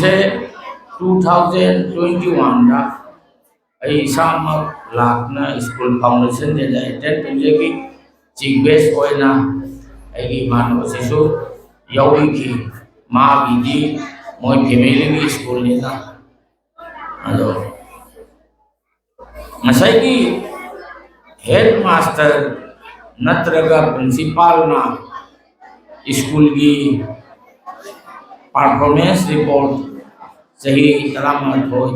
से 2021 दा आई सामक Lakhna school foundation they attend तुझे चीफ गेस्ट होना आई मानव से यौई की माँ की मोई फैमिली की स्कूल ना अदो मसाई की हेड मास्टर नत्रगा प्रिंसिपल ना स्कूल की परफॉर्मेंस रिपोर्ट सही तरामाथो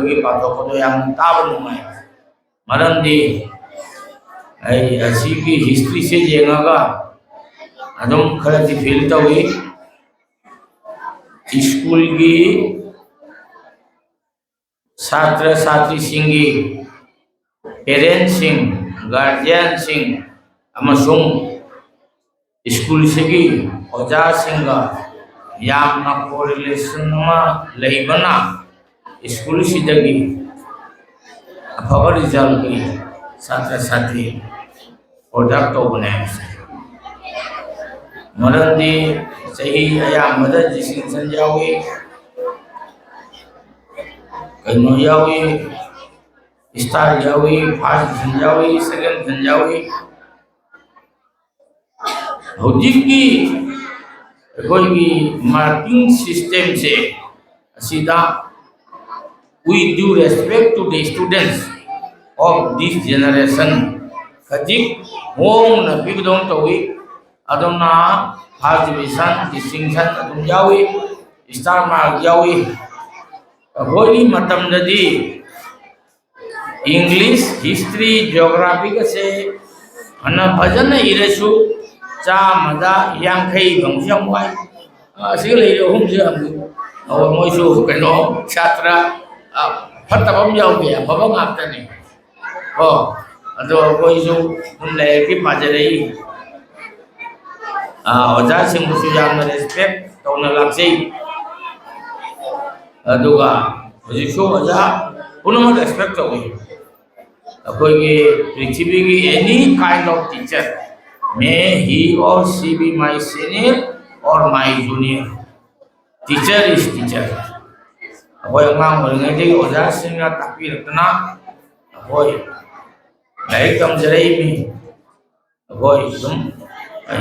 की पाथोपदो याम ताब नुमाय मरमदी आई असी की हिस्ट्री से जेंगागा अदम खरती फील तौई स्कूल की छात्र छात्री सिंगी पेरेंट्स सिंग गार्जियन सिंग अमसुंग स्कूल से की ओजा सिंगा यामना कोरिलेशन मा लेबना स्कूल सिदगी अफब रिजल्ट की छात्र छात्री प्रोडक्ट बने मरंदी सही अयामद डिस्टिंक्शन यावी कनो यावी स्टार यावी फर्स्ट डिवीजन यावी सेकंड डिवीजन यावी होजी की कोई भी मार्किंग सिस्टम से सीधा we do respect to the students of this generation kajik hong na bigdong tawi adona first division distinction adum yawi star mark yawi hoi matam dadi English history geography ka se ana bhajan iresu cha mada yang khai gong xiang wai si le yo hum se am moi su cái nó chatra phát tập bóng dâu kìa có bóng ngập trên này rồi coi su hôm nay cái mà giờ đây ở giá sinh một số dạng là respect tàu là làm gì đúng không ở số ở giá cũng nó respect rồi coi cái Prithvi any kind of teacher may he or she be my senior or my junior teacher is teacher Hoi ngang người nghe đi ở giá sinh ra tập việc na hoi lấy cầm giấy mi hoi đúng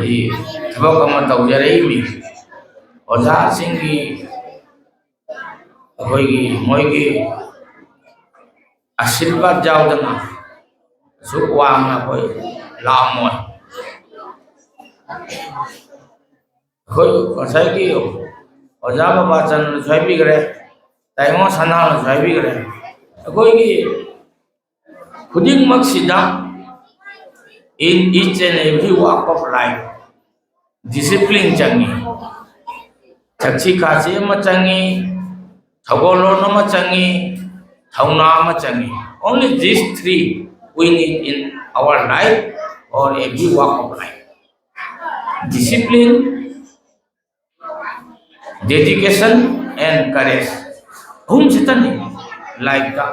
thì bao cầm tàu giấy mi ở giá sinh đi hoi gì mỗi cái आशीर्वाद जाओ तना सुखवांग ना हoi làm mọi hoi còn sai cái ở giá bà chân xoay bị cái tại ngõ sản là giải bị cái coi cái khuyên mắc gì đó in each and every walk of life discipline changi chakchi kasi ma changi thagolo no ma changi thauna ma changi only these three we need in our life or every walk of life discipline dedication and courage hum sitani like the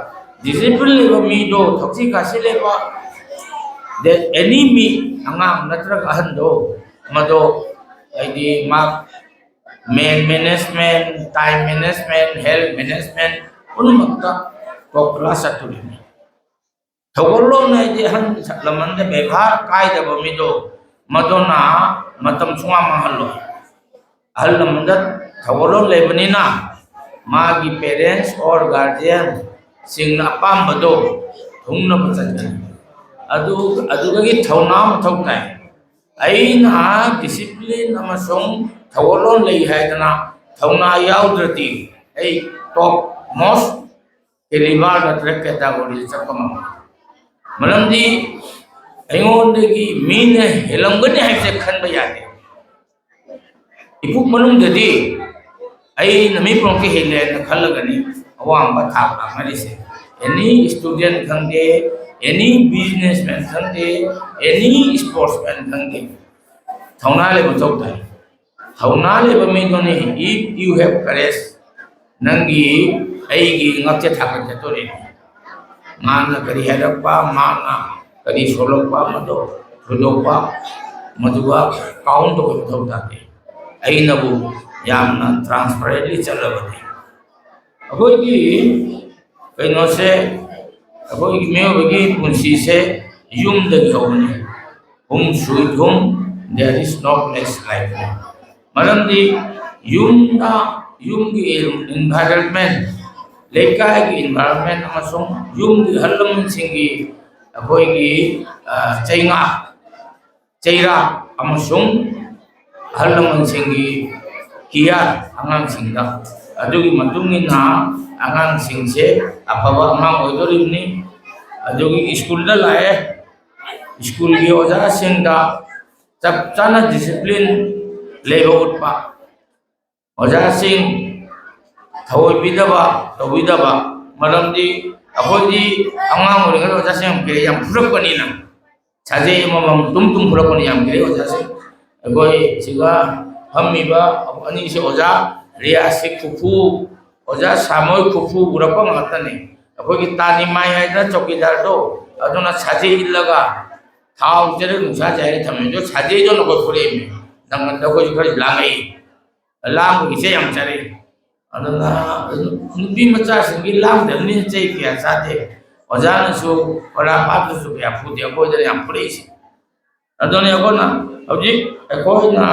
discipline level me do thoksi kasi level that any me angam natra ahan do mado id mark management time management health management unumakta to class aturi thogollo na je han laman de ବ୍ୟବହାର kai da bo me do madona matam chunga mahallo hal laman thogollo lebani na मागी parents और guardian सिंगना palm बदो थुंगना बचन अदु अदुगी थौना मथौताय अइना discipline अमसों थवलोन लई हायदना थौना याउद्रति ए top most केलिबर नत्र category चकम मलमदी अयोंदगी mean हेलंगने हाइसे खनबा यादे इपुक मनुंगदि आई नमी प्रों के हेले न खलगनी अवांग बथा मारी से एनी स्टूडेंट खंगे एनी बिजनेसमैन खंगे एनी स्पोर्ट्समैन खंगे थौना ले बचौता है थौना ले बमे दोने इफ यू हैव करेज नंगी आईगी ngakche thakate tore mana kari hadappa mana kari solokpa mado thudokpa maduwa count ko thauta te ainabu yamna transparently chalabati ꯑꯩꯈꯣꯏꯒꯤ ꯀꯩꯅꯣꯁꯦ ꯑꯩꯈꯣꯏꯒꯤ ꯃꯤꯑꯣꯏꯕꯒꯤ ꯄꯨꯟꯁꯤꯁꯦ ꯌꯨꯝꯗꯒꯤ ꯍꯧꯕꯅꯤ home sweet home there is no place like home ꯃꯔꯝꯗꯤ ꯌꯨꯝꯗ ꯌꯨꯝꯒꯤ ꯏꯟꯚꯥꯏꯔꯟꯃꯦꯟ ꯂꯩꯀꯥꯏꯒꯤ ꯏꯟꯚꯥꯏꯔꯟꯃꯦꯟ ꯑꯃꯁꯨꯡ ꯌꯨꯝꯒꯤ ꯑꯍꯜ ꯂꯃꯟꯁꯤꯡꯒꯤ ꯑꯩꯈꯣꯏꯒꯤ ꯆꯩꯉꯥꯛ ꯆꯩꯔꯥꯛ ꯑꯃꯁꯨꯡ ꯑꯍꯜ ꯂꯃꯟꯁꯤꯡꯒꯤ ꯀꯤꯌꯥꯔ ꯑꯉꯥꯡꯁꯤꯡꯗ ꯑꯗꯨꯒꯤ ꯃꯇꯨꯡ ꯏꯟꯅ ꯑꯉꯥꯡꯁꯤꯡꯁꯦ ꯑꯐꯕ ꯑꯉꯥꯡ ꯑꯣꯏꯗꯣꯔꯤꯕꯅꯤ ꯑꯗꯨꯒꯤ ꯁ꯭ꯀꯨꯜꯗ ꯂꯥꯛꯑꯦ स्कूल की ओजासिंदा चप चाना डिसिप्लिन लेबा उठपा ओजासिंग थवoi बिदबा तविदबा मरमदी अखोदी अंगांग ओरिंग ओजासिंग के याम फुरकपनी ना साजे ममम तुम फुरकपनी याम के ओजासिंग अखोई सिगा हममिबा अनि से ओजा रियासी खुफु ओजा सामोय खुफु उरपा ngatane अखोगी तानी माय हाइदा चौकीदार दो अदुना साजे इल्लगा थाव जरे नुसा जाए थमे जो साजे जो नको फुरे में नंगन दको जो खरी लांगई लांग इसे यम चरे अदना नुबी मचा सिंगी लांग दनी चे किया साथे ओजान सु ओरा पाप सु या फुदे को जरे यम फुरे से अदने अकोना अबजी अकोना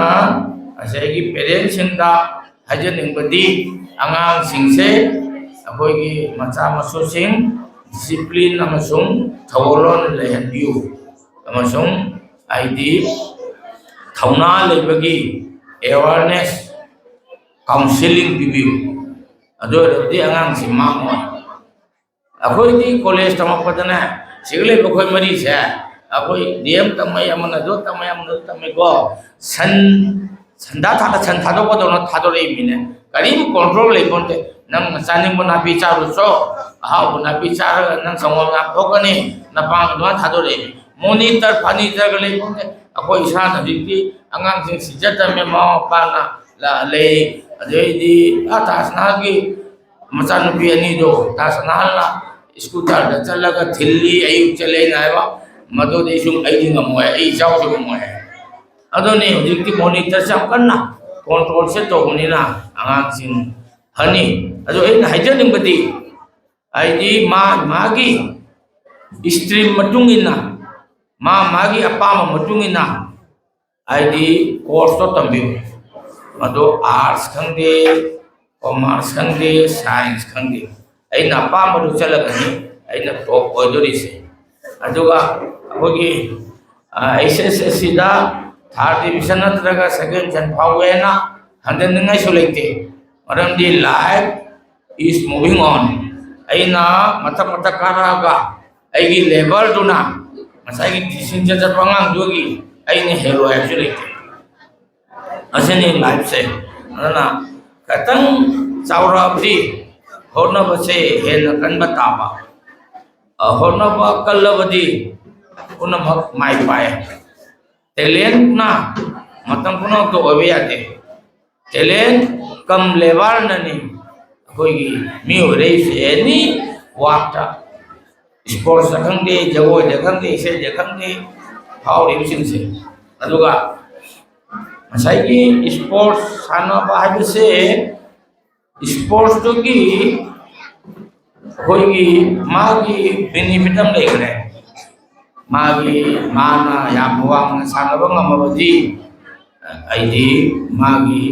असेगी पेरेंट्स सिंदा हजनिंग बदी अंगांग सिंगसे अकोगी मचा मसु सिंग डिसिप्लिन अमसुंग थवलोन लेहनबियु अमसुंग आईडी थौना लेबगी अवेयरनेस काउंसलिंग पिबियु अदोरदी अंगांग सि मांगो अखोइदी कॉलेज तमपदना सिगले बखोय मरी से अखोय डीएम तमय अमन दो तमय अमन तमय को संदा था सन थादो को दोनो थादो रे मिने करीम कंट्रोल ले कोनते नंग चानिंग बना पिचारु सो हाउ बना पिचार नंग संगो ना ठोकनी ना पांग दो थादो रे मॉनिटर फर्नीचर ले कोनते अखोय इसा नदिकी अंगांग सिंग सिजत में मा पाना ला ले अजेदी आतासना की मचानुपी अनि दो तासना ला स्कूटर द चलगा थिल्ली अयु चले नायवा मदो देशुम अइदिंग मोय अइ जाउ मोय अदोने हुजिकी मॉनिटर से कन्ना कंट्रोल से तो हुनिना आंगांसिंग हनी अदो इन हाइजनिंग बदी आइदी मागी स्ट्रीम मतुंगिना मागी अपाम मतुंगिना आइदी कोर्स तो तंबिउ अदो आर्ट्स खंगे कॉमर्स खंगे साइंस खंगे अइना अपाम दु चलगनी अइना टॉप ओइदोरिसे अदुगा अखोगी एसएससी दा थर्ड डिविजन नत्रगा सेकंड डिविजन फावेना हंदनंगाई सुलेते मरमदी लाइफ इज मूविंग ऑन अइना मथा मथा कारागा अइगी लेवल दुना मसाइगी टीचिंग जजर पंगांग दोगी अइने हेरो एक्चुअली असने लाइफ से अना कतंग चावराबदी होनबसे हेन कनबा ताबा होनबा कल्लबदी उनमक माइ पाए टैलेंट ना मतम पुनो तो अबियाते टैलेंट कम लेवल ननी कोई मी ओरे से एनी वाक्टा स्पोर्ट्स खंगे जगो देखंगे से देखंगे हाउ रिविजन से अदुगा मसाइकी स्पोर्ट्स सानो बाहर से स्पोर्ट्स तो की कोई मागी बेनिफिटम लेगरे मागी माना यामवांग सानबंग अमबदी आईडी मागी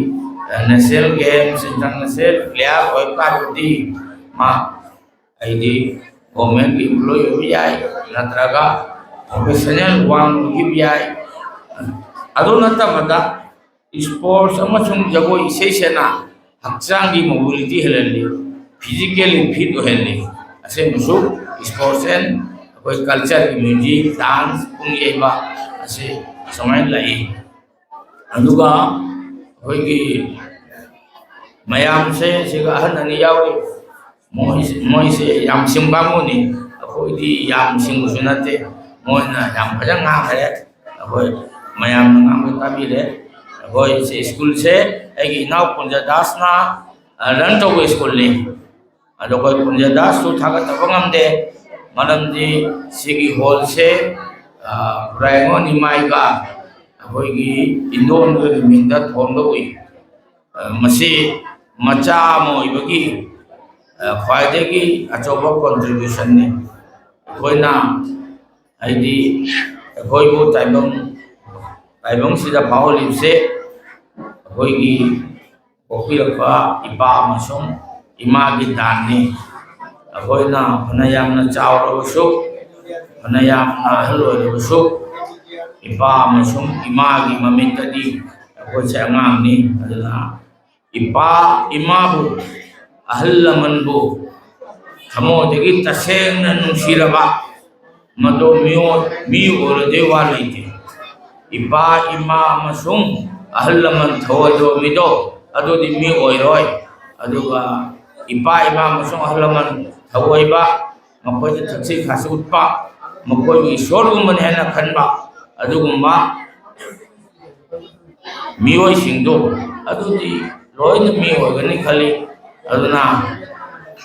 नेशनल गेम्स इंटरनेशनल प्लेयर होय पाबदी मा आईडी गवर्नमेंट एम्प्लॉय होय नत्रगा प्रोफेशनल वांग गिबियाय अदो नतबदा स्पोर्ट्स अमसुंग जगो इसेसेना हक्चांगी मोबिलिटी हेलली फिजिकली फिट हेलली असे मुसु स्पोर्ट्स एंड कोई कल्चर की म्यूजिक डांस पुंगेबा असे समय लाई अनुगा कोई की मयाम से सिगा हननी यावे मोय से याम सिंबामुनी कोई दी याम सिंगु सुनते मोयना याम फजंग ngare कोई मयाम ngam ताबी रे कोई से स्कूल से एगी नाउ पुंजा दास ना रन तो स्कूल ने अदो कोई पुंजा दास तो थागा तबंगम दे मरमदी सिगी हॉल से प्राइमो निमाइगा अखोइगी इंदोन के मिंदा थोंदो उई मसे मचा मोइबगी ख्वाइदगी अचौबा कंट्रीब्यूशन ने कोइना आइदी कोइबो ताइबंग सिदा फावलिबसे कोइगी ओपिरपा इपा मसुम इमागी दाननी कोइना फनयामना चावरबसु फनयामना हलोरबसु इपा मसुम इमागी ममिंतदी कोइसे अंगांगनी अदना इपा इमाबु ahal lamanbu thamodagi tasengna nungsiraba mado mi ora dewa laite ipa ima amasung ahal laman thawado mido adodi mi oiroi aduga ipa ima amasung ahal laman thawoiba makoi thaksi khasu utpa makoi isor gumban hena khanba adugumba mioi singdo adudi loina mi ogani khali aduna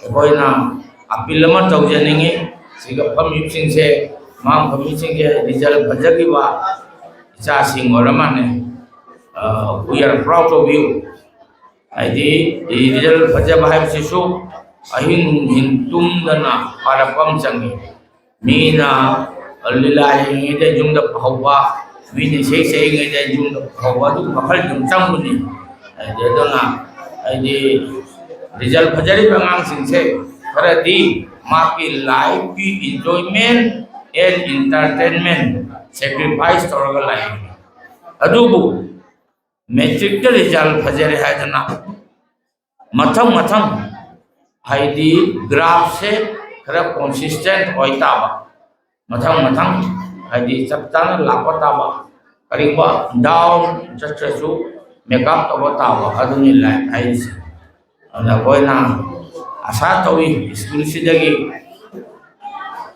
koina apil ma tawjaningi siga phami singse mang phami singge result bhajagi ba cha sing oramane we are proud of you aidi result bhajaba hai sisu ahin hintum dana parapam changi mina alilai de jungda bhawa mini sei ngai de jungda bhawa du makhal jung changuni aidi dana aidi result bhajari bangang singse karadi maki life ki enjoyment and entertainment sacrifice toraga life adubu metric ka result bhajari haidana mathang haidi graph se khara consistent hoitaba mathang haidi chaptana lapataba kariba down chachasu make up tawataba aduni life haisi ana koina asa tawi school sidagi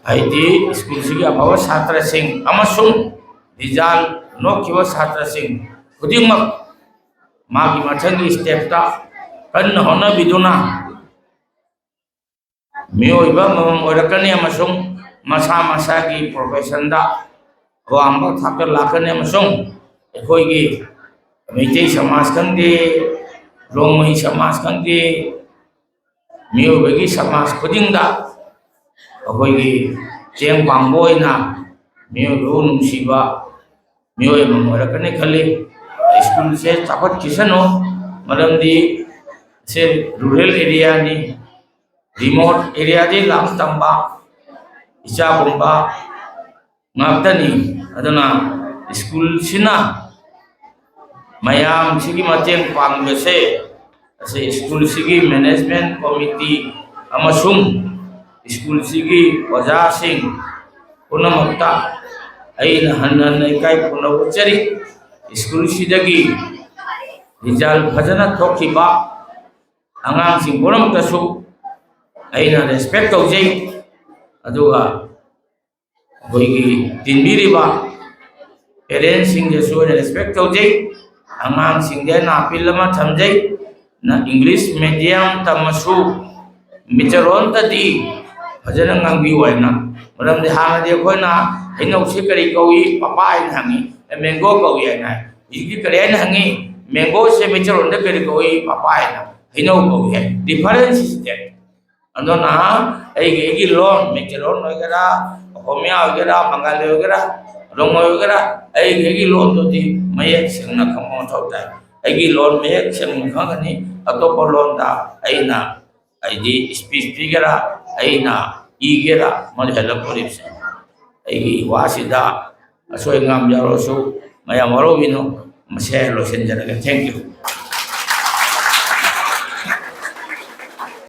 haidi school sigi abawa chhatra sing amasung result no kiwa chhatra sing khudingmak magi mathangi step ta kan hona biduna mioiba mamam orakani amasung masa gi profession da wamba thakar lakani amasung ekhoi gi meitei samaj kangde Rongmai samaj kangde miyo bagi samaj khudingda akhoi cheng pangboi na miyo ru nungsiba miyo mamorakane khali school se chapat kisano maramdi se rural area ni remote area di lam tamba icha bomba ngaptani aduna school sina mayam sigi mateng pangbese ase school sigi management committee amasung school sigi oja sing punamukta aina hanan kai punawchari school sidagi result bhajana thokiba angang sing punamukta su aina respect tawjai aduga goigi tinbiriba parents sing je so respect tawjai angang singde na pilama thamjai na english medium tamasu micharon ta di bhajana ngangbi waina maram de hana de khoina hinau se kari kawi papa ai hangi mango kawi ai na igi kari ai hangi mango se micharon de kari kawi papa ai na hinau kawi hai difference is there andona ai loan micharon hoigara homia hoigara bangali hoigara Rongmai hoigara ai loan to di mayak singna khamon thautai ai loan mayak sing khangani atopa loan da aina ai speech figure aina igera mal help police ai wasida asoi ngam jaro su maya maro bino maselo senjara thank you